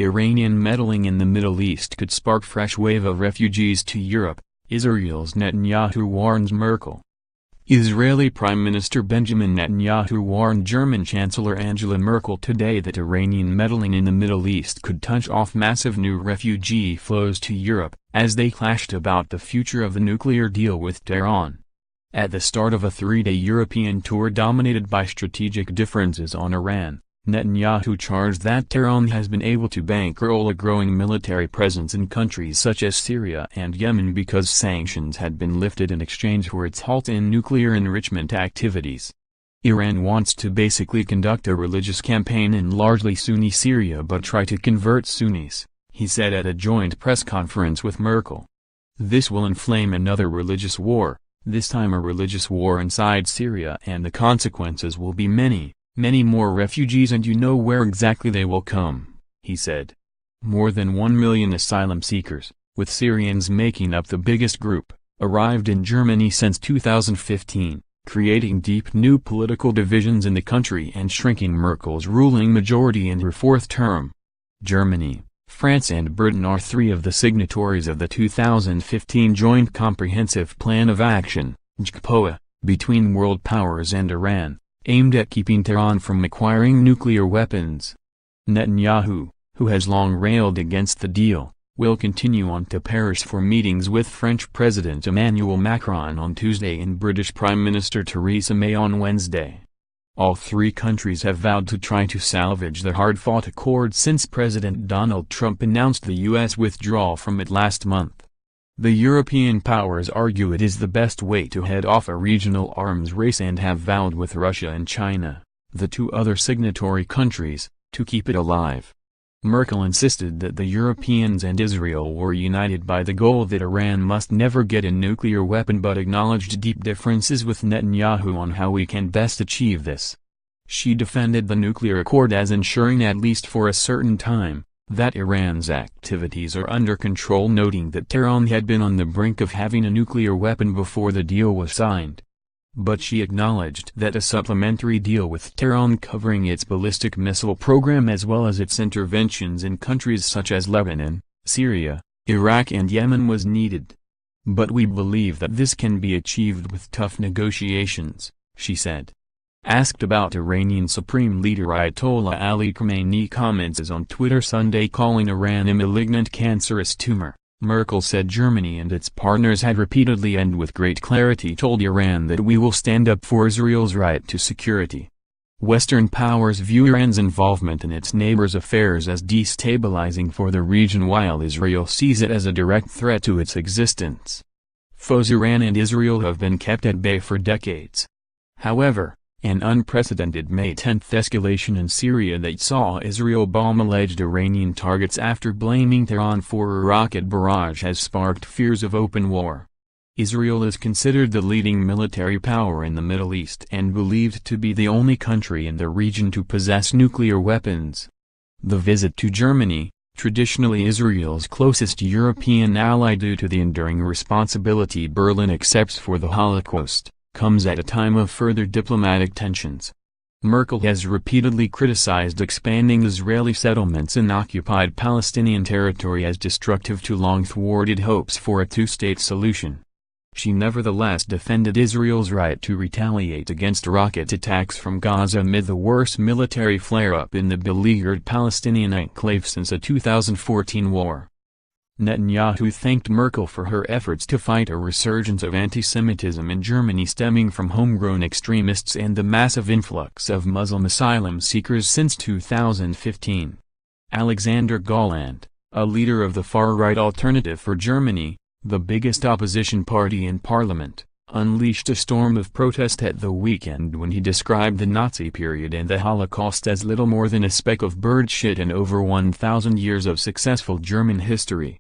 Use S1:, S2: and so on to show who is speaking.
S1: Iranian meddling in the Middle East could spark fresh wave of refugees to Europe, Israel's Netanyahu warns Merkel. Israeli Prime Minister Benjamin Netanyahu warned German Chancellor Angela Merkel today that Iranian meddling in the Middle East could touch off massive new refugee flows to Europe, as they clashed about the future of the nuclear deal with Tehran. At the start of a three-day European tour dominated by strategic differences on Iran, Netanyahu charged that Tehran has been able to bankroll a growing military presence in countries such as Syria and Yemen because sanctions had been lifted in exchange for its halt in nuclear enrichment activities. Iran wants to basically conduct a religious campaign in largely Sunni Syria but try to convert Sunnis, he said at a joint press conference with Merkel. This will inflame another religious war, this time a religious war inside Syria, and the consequences will be many more refugees, and you know where exactly they will come, he said. More than 1 million asylum seekers, with Syrians making up the biggest group, arrived in Germany since 2015, creating deep new political divisions in the country and shrinking Merkel's ruling majority in her fourth term. Germany, France and Britain are three of the signatories of the 2015 Joint Comprehensive Plan of Action, JCPOA, between world powers and Iran, aimed at keeping Tehran from acquiring nuclear weapons. Netanyahu, who has long railed against the deal, will continue on to Paris for meetings with French President Emmanuel Macron on Tuesday and British Prime Minister Theresa May on Wednesday. All three countries have vowed to try to salvage the hard-fought accord since President Donald Trump announced the U.S. withdrawal from it last month. The European powers argue it is the best way to head off a regional arms race and have vowed with Russia and China, the two other signatory countries, to keep it alive. Merkel insisted that the Europeans and Israel were united by the goal that Iran must never get a nuclear weapon, but acknowledged deep differences with Netanyahu on how we can best achieve this. She defended the nuclear accord as ensuring, at least for a certain time, that Iran's activities are under control, noting that Tehran had been on the brink of having a nuclear weapon before the deal was signed. But she acknowledged that a supplementary deal with Tehran covering its ballistic missile program as well as its interventions in countries such as Lebanon, Syria, Iraq and Yemen was needed. But we believe that this can be achieved with tough negotiations, she said. Asked about Iranian Supreme Leader Ayatollah Ali Khamenei comments on Twitter Sunday calling Iran a malignant cancerous tumor, Merkel said Germany and its partners had repeatedly and with great clarity told Iran that we will stand up for Israel's right to security. Western powers view Iran's involvement in its neighbors' affairs as destabilizing for the region, while Israel sees it as a direct threat to its existence. Foes Iran and Israel have been kept at bay for decades. However, an unprecedented May 10 escalation in Syria that saw Israel bomb alleged Iranian targets after blaming Tehran for a rocket barrage has sparked fears of open war. Israel is considered the leading military power in the Middle East and believed to be the only country in the region to possess nuclear weapons. The visit to Germany, traditionally Israel's closest European ally due to the enduring responsibility Berlin accepts for the Holocaust, comes at a time of further diplomatic tensions. Merkel has repeatedly criticized expanding Israeli settlements in occupied Palestinian territory as destructive to long-thwarted hopes for a two-state solution. She nevertheless defended Israel's right to retaliate against rocket attacks from Gaza amid the worst military flare-up in the beleaguered Palestinian enclave since a 2014 war. Netanyahu thanked Merkel for her efforts to fight a resurgence of anti-Semitism in Germany stemming from homegrown extremists and the massive influx of Muslim asylum seekers since 2015. Alexander Gauland, a leader of the far-right Alternative for Germany, the biggest opposition party in parliament, unleashed a storm of protest at the weekend when he described the Nazi period and the Holocaust as little more than a speck of bird shit in over 1,000 years of successful German history.